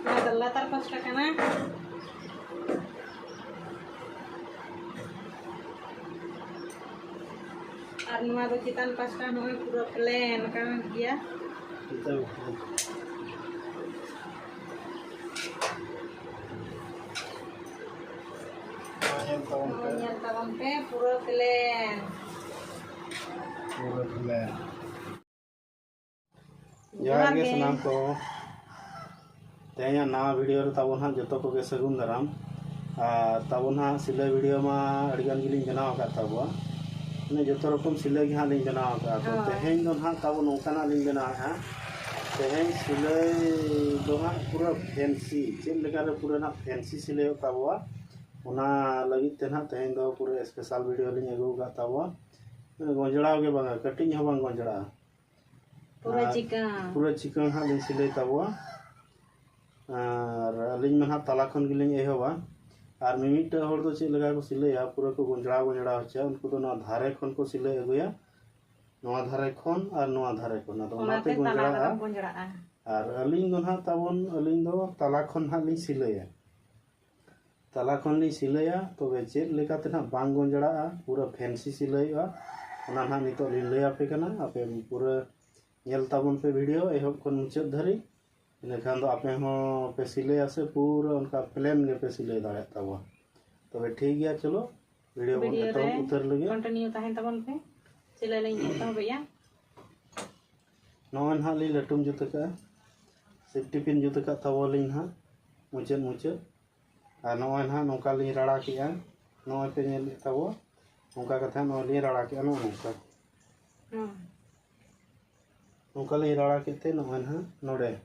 latar pasta kana ar numa do chitan pasta noy pura plain kan dia yang tawang pe pura plain जहाँ के सनाम को तेया नवा video तबन हाँ जो को सगुन दाराम तबन हाँ सिलाई वीडियो में अड़गान गिलिंग बनाव का तबवा ने जो रकम सिलाई हाँ लिंग बनाव का तो तेहें दो हाँ तब नौकाना लिंग बनाव हाँ तेहें सिलाई दो हाँ पूरा फैंसी चेक लेकर पूरा ना फैंसी सिलाई तबवा उना लगी ते ना तेहें दो पूरा स्पेशल वीडियो लिंग अगू का तबवा गंजड़ाव के बांगा कटिंग हाँ बांग गंजड़ा पूरा चिकन हाँ लिंग सिलाई तबवा और अलिंग में हाँ तला खन गिलिंग एहवा और मिमिट हर दो चेक लगा को सिलाया पूरा को गंजड़ा होचा उनको तो नवा धारे खन को सिलाई अगुया नवा धारे खन और नवा धारे खन तो ओनाते गंजड़ा और अलिंग दो हाँ तबन अलिंग दो तला खन हाँ लिंग सिलाया तला खन लिंग सिलाया तो वे चेक लेकाते ना बांग गंजड़ा पूरा फैंसी सिलाया ओना ना नितो लिंग लय आपे कना आपे पूरा नेल तबन पे वीडियो एहब खन मुचाद धरी इनखान तो आपे हो पे सिलाई से पूरा उनका प्लेन के पे सिलाई दाड़े तबा तबे ठीक गया चलो वीडियो बन तो उतर लगे कंटिन्यू ताहें तबन पे सिलाई लेंगे तो भैया नौन हा ली लटुम जुत का सेफ्टी पिन जुत का तबलिन हा मुचाद मुचाद आ नौन हा नौका ली राड़ा किया नौन पे नेल तबो नौका कथा नौन ली राड़ा किया नौका नौका ली राड़ा केते नौन हा नोडे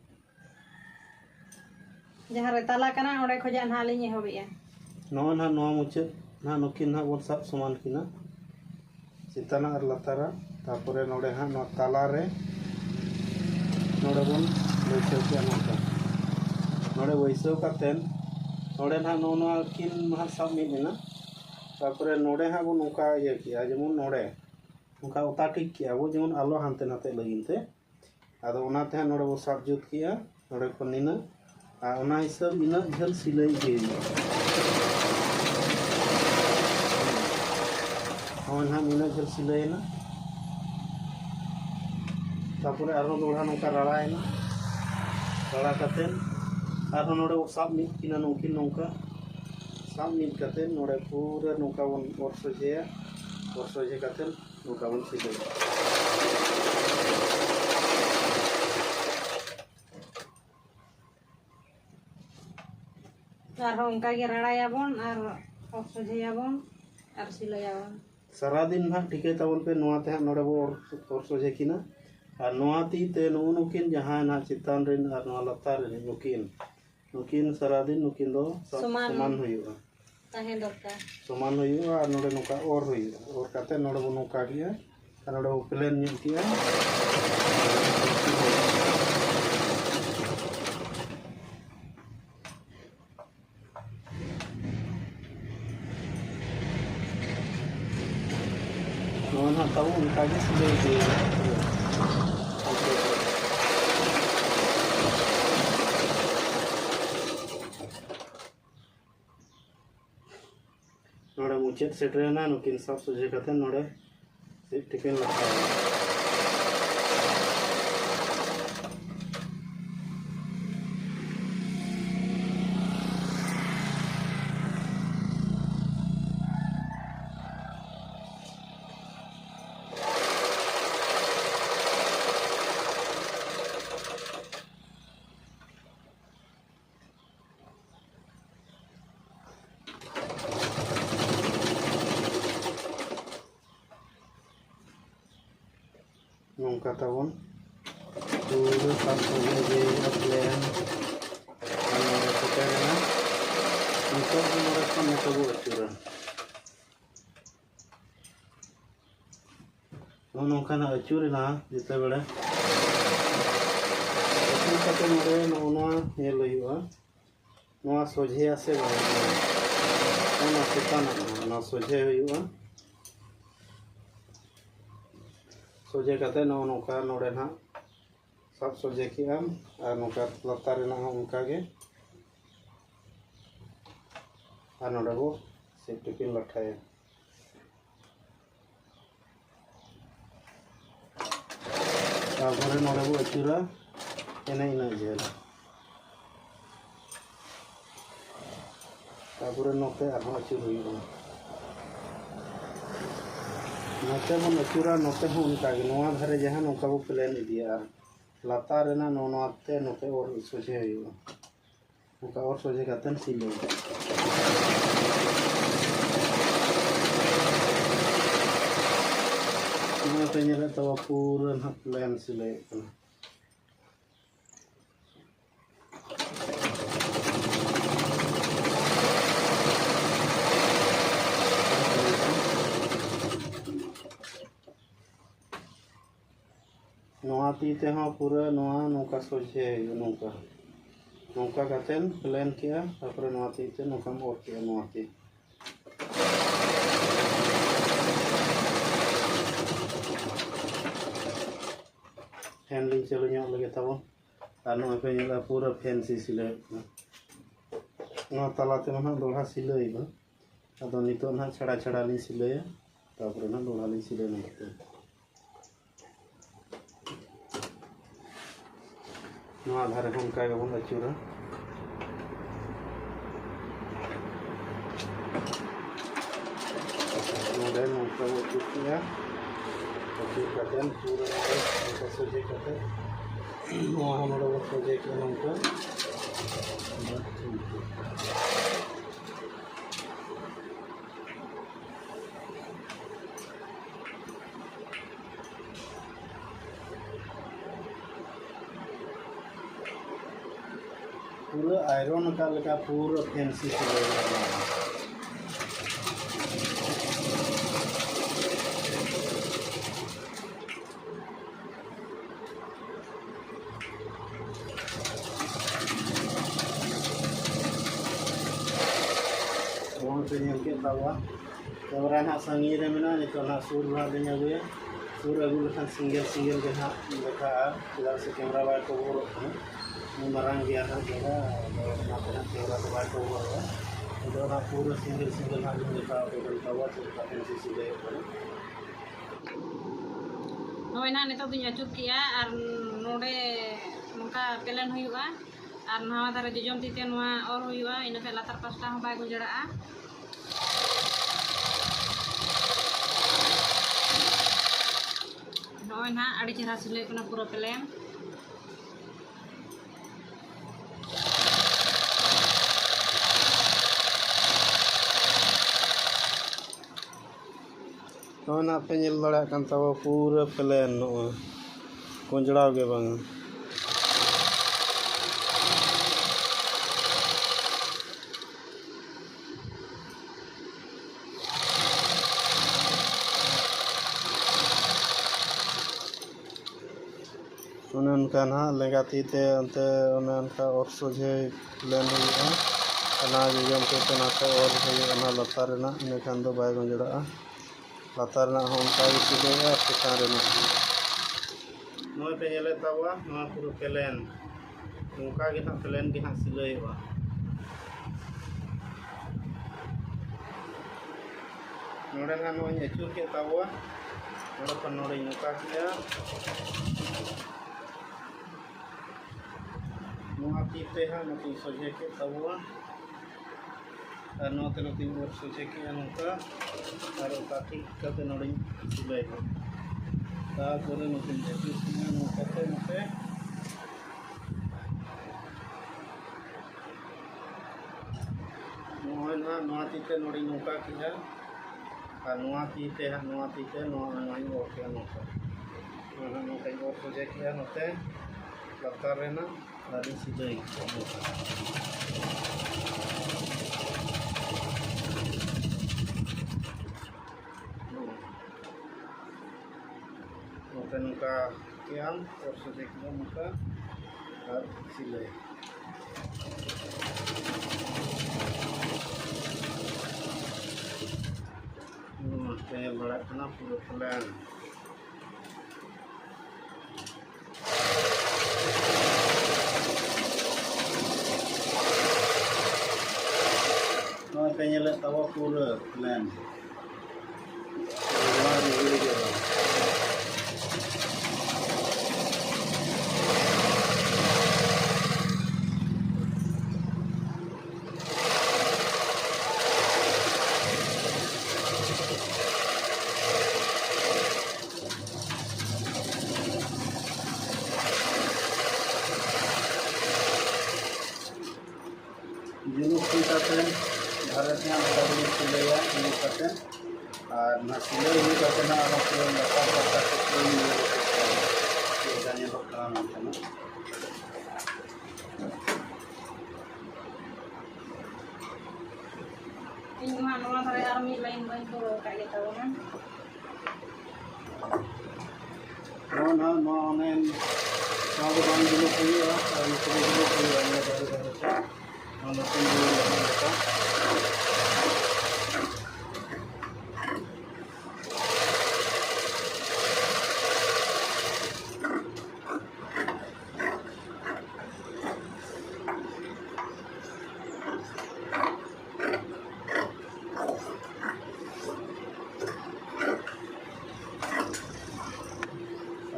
जहाँ रे तला कना ओडे खोजा ना लिंगे होबिया नौन हा नौ मुचाद ना नुकिन हा बोल सब समान किना चिताना और लतारा तापरे नोडे हा नो ताला रे नोडे बोन वैसव के नोका नोडे वैसव कातेन नोडे ना नो नो किन हा सब मिना तापरे नोडे हा बो नोका ये किया जेमन नोडे नोका उता ठीक किया वो जेमन आलो हानते नाते लगिनते आदो ओनाते हा नोडे बो सब जुत किया नोडे कोनिना आ हिसाब इना झल सिलाई के हम इना झल सिलाई ना तापरे आरो दोड़ा नौका राड़ायना राड़ा काते आरो नोडे साब मिट किना नौकिन नौका साब मिट काते नोडे पूरा नौका बन और सोजे काते नौका बन सिलाई उनका के राड़ायाबन और सोझेयाबन और सिलायाबन सारा दिन भाग टिके तबन पे नोआते हाँ नोडे बो और सोझे किना और नोआती ते नुकिन जहाँ ना चितान रिन और नोआ लतार रिन नुकिन सारा दिन नुकिन दो समान हुआ ताहे दरकार समान हुआ और नोडे नोका और हुआ और काते नोडे बो नोका किया और नोडे बो प्लेन ᱧᱮᱞ किया नोना ताऊ उनका भी सिलाई दे नोडे मुचाद सेटरेना नुकिन सब सोझे काते नोडे टिफिन लगा नौका तबन पूरा सब सोझे प्लेन सेटरेना नितोग नोडे खन नोको अचुरा नौका ना अचुरेना जिते बेड़े अचुर काते नोडे नोना नेल हुआ नोआ सोझे आसे ओना चिताना ना सोझे हुआ सोझे काते नौका नोडे ना सब सोझे किया और नौका लतार रेना उनका के और नोडे को सेफ्टी लठाया तापर नोडे को अचूरा एने इन झेल तापर नोते अचूर हुई नोते बन अचूरा नोते हूँ उनका धारे जहाँ नौका को प्लेन इदिया लातार नोते नोते और सोझे उनका और सोझे करते सिले पे तो पूरा ना प्लेन सिले तीते हाँ पूरा नौका सोझे नौका नौका करते प्लेन किया तापर तीते नौका और किया ती फैन लिंग चलो लगे तब और पे पूरा फैंसी सिले तलाते ना दोड़ा सिले अब नित ना छड़ा छड़ा ली सिले तापर ना दोड़ा ली सिले नोते धारे उनका बन अचूरा नोडे नौका अचूर किया अचूर पूरा नौका सोझे नोड़े सोझे किया नौका पूरा आयरन का पूरा फैंसी कैमरा ना संगी रे मेना नितो ना सूर ना दिन अगुए सूर अगु लखान सिंगल सिंगल के ना देखा चला से कैमरा बाय को बोर मरंग गया था जगह ना कैमरा तो बाय को बोर है ना पूरा सिंगल सिंगल ना देखा टेबल कवर से फैंसी सिले नोय ना नितो दुñ अचूर किया और नोडे नोका प्लेन हुआ और नवा धारे जजम तीते नवा और हुआ इनके लातार पास्टा हम बाय गुजरा नोय ना आड़ी चेहरा सिले कना पूरा प्लेन तो ना पे नेल दड़ा कान तब पूरा प्लेन कुंजड़ा के बांग उनका ना लेगा तीते अंते उनका और सोझे प्लेन हुआ अनाज जम के नाते और हुआ लतार इनखान दो बाय गंजड़ा लतार उनका सिले चितान नोय पे नेले तबा पूरा प्लेन उनका के ना प्लेन के ना सिले नोड़े ना नोय अचूर के तबा नोड़े पर नोड़े नौका किया तीते हाँ नती सोझे के तबुआ और नोते नती और सोझे के नौका और ठीक करते नोड़े सिले तापर नती जैसे नौकाते नोते नोय ना नोआ तीते नोड़े नौका किया और नोआ तीते हाँ नोआ तीते नोआ और किया नौका नोते और सोझे किया नोते लतार Raina Lari sidai noten ka kiam और सोचे किया मुका और सिले तेल बड़ा खाना पूरा प्लान पे ñele tawa पूरा प्लान जिनुक करते भारत में डबल सिलैया जिनुक करते और ना सिलाई हुई करते ना आप पूरा लता पत्ता के कोई नहीं जाने को काम होता ना इन मानवा धरे आर्मी लाइन बन को कागे ताव ना no ऑनलाइन सब बंद जिनुक हुई और इसको जिनुक हुई है ना Kalau tunggu mereka.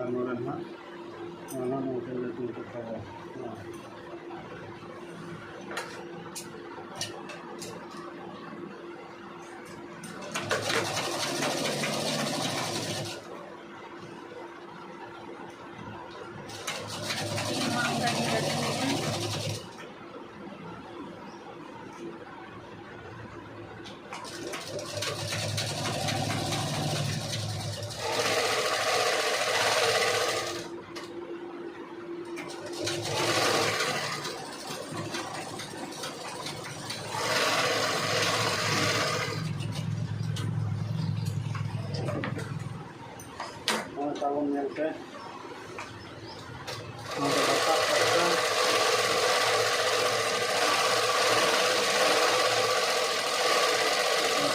Anuran mana mau kita tutup kawah. Tahun yang ke dapat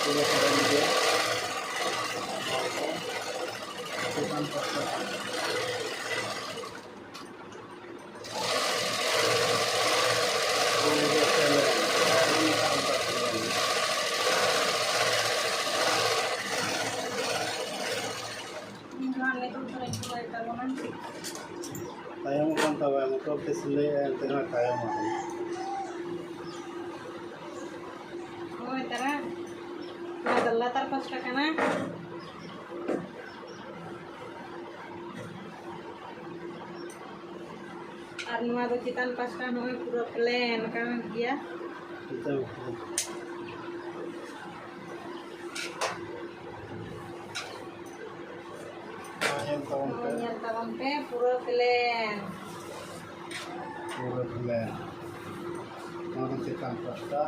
sudah sudah dia bukan pasal Kayang kan tahu yang motor kesilai yang tengah kayang macam. Oh, itara. Ada latar pasta kana. Arnwa do citan pasta noe pura plan kan dia. Betul. Yang tahun pe pura plan. Pura plan. Mau citan pasta,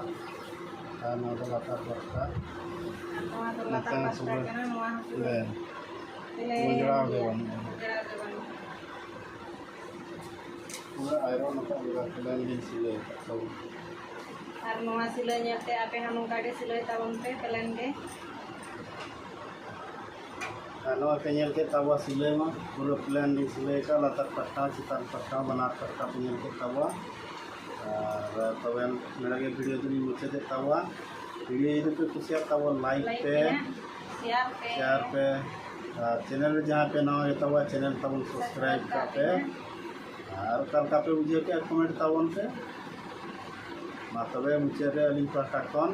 mau latar pasta. Mau latar pasta kana mau plan. Plan. Pura iron apa juga plan din silai. Arnwa silainya te ape hanung kage silai tahun pe plan ke. Kalau penyel ke tawa silai mah pura plan di silai ka latar pasta citan pasta banar pasta penyel ke tawa तब मेरा के video तुम मुझसे दे तावा video ये तो कुछ यार तावा लाइक पे शेयर पे चैनल जहाँ पे ना है तावा चैनल तब सब्सक्राइब करते और कल का पे मुझे क्या कमेंट तावन पे मातवे मुझे रे अलिंग पर काटन